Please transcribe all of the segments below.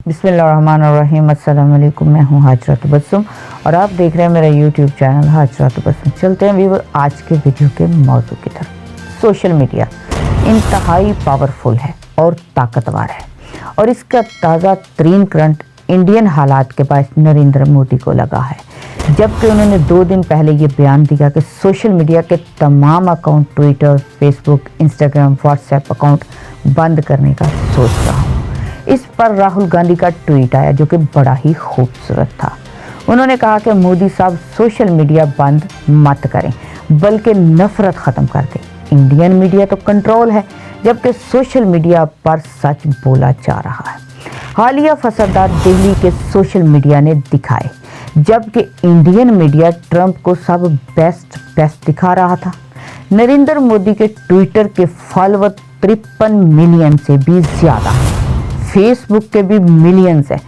बिस्मिल्लाहिर्रहमानिर्रहीम। अस्सलाम वालेकुम। मैं हूँ हाजरा तबस्सुम और आप देख रहे हैं मेरा यूट्यूब चैनल हाजरा तबस्सुम। चलते हैं व्यूअर आज के वीडियो के मौजू की तरफ। सोशल मीडिया इंतहाई पावरफुल है और ताकतवर है और इसका ताज़ा तरीन करंट इंडियन हालात के पास नरेंद्र मोदी को लगा है, जबकि उन्होंने 2 दिन पहले ये बयान दिया कि सोशल मीडिया के तमाम account Twitter, Facebook, Instagram, WhatsApp account बंद करने का सोच रहा हूँ। इस पर राहुल गांधी का ट्वीट आया जो कि बड़ा ही खूबसूरत था। उन्होंने कहा कि मोदी साहब सोशल मीडिया बंद मत करें बल्कि नफरत ख़त्म कर दें। इंडियन मीडिया तो कंट्रोल है जबकि सोशल मीडिया पर सच बोला जा रहा है। हालिया फसादात दिल्ली के सोशल मीडिया ने दिखाए, जबकि इंडियन मीडिया ट्रंप को सब बेस्ट दिखा रहा था। नरेंद्र मोदी के ट्विटर के फॉलोवर 53 मिलियन से भी ज़्यादा हैं, फेसबुक के भी मिलियंस हैं।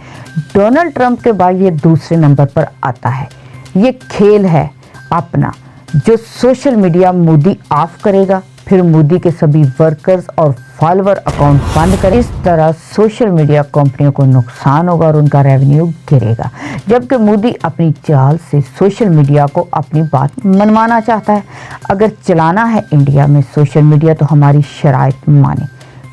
डोनाल्ड ट्रंप के बाद ये दूसरे नंबर पर आता है। ये खेल है अपना जो सोशल मीडिया मोदी ऑफ करेगा, फिर मोदी के सभी वर्कर्स और फॉलोवर अकाउंट बंद करें। इस तरह सोशल मीडिया कंपनियों को नुकसान होगा और उनका रेवेन्यू गिरेगा, जबकि मोदी अपनी चाल से सोशल मीडिया को अपनी बात मनवाना चाहता है। अगर चलाना है इंडिया में सोशल मीडिया तो हमारी शराइत माने।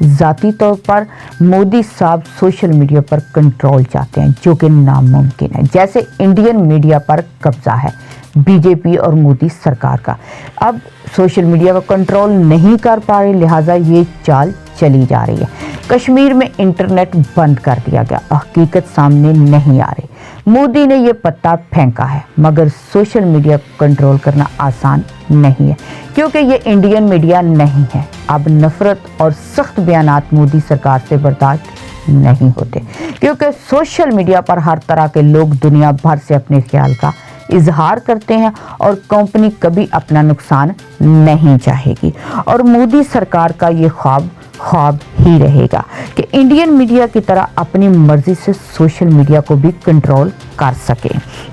ज़ाती तौर पर मोदी साहब सोशल मीडिया पर कंट्रोल चाहते हैं जो कि नामुमकिन है। जैसे इंडियन मीडिया पर कब्जा है बीजेपी और मोदी सरकार का। अब सोशल मीडिया पर कंट्रोल नहीं कर पा रहे, लिहाजा ये चाल चली जा रही है। कश्मीर में इंटरनेट बंद कर दिया गया, हकीकत सामने नहीं आ रही। मोदी ने ये पत्ता फेंका है, मगर सोशल मीडिया को कंट्रोल करना आसान नहीं है क्योंकि ये इंडियन मीडिया नहीं है। अब नफरत और सख्त बयानात मोदी सरकार से बर्दाश्त नहीं होते क्योंकि सोशल मीडिया पर हर तरह के लोग दुनिया भर से अपने ख्याल का इजहार करते हैं और कंपनी कभी अपना नुकसान नहीं चाहेगी। और मोदी सरकार का ये ख्वाब ही रहेगा कि इंडियन मीडिया की तरह अपनी मर्जी से सोशल मीडिया को भी कंट्रोल कर सके,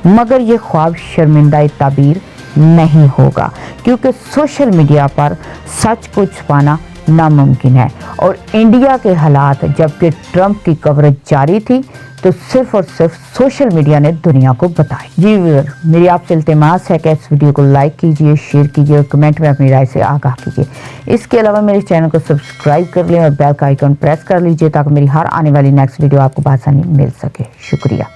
मगर ये ख्वाब शर्मिंदा ताबीर नहीं होगा क्योंकि सोशल मीडिया पर सच को छुपाना नामुमकिन है। और इंडिया के हालात जबकि ट्रंप की कवरेज जारी थी तो सिर्फ और सिर्फ सोशल मीडिया ने दुनिया को बताई। जी व्यूअर, मेरी आपसे इल्तिमास है कि इस वीडियो को लाइक कीजिए, शेयर कीजिए और कमेंट में अपनी राय से आगाह कीजिए। इसके अलावा मेरे चैनल को सब्सक्राइब कर लें और बेल का आइकन प्रेस कर लीजिए ताकि मेरी हर आने वाली नेक्स्ट वीडियो आपको आसानी मिल सके। शुक्रिया।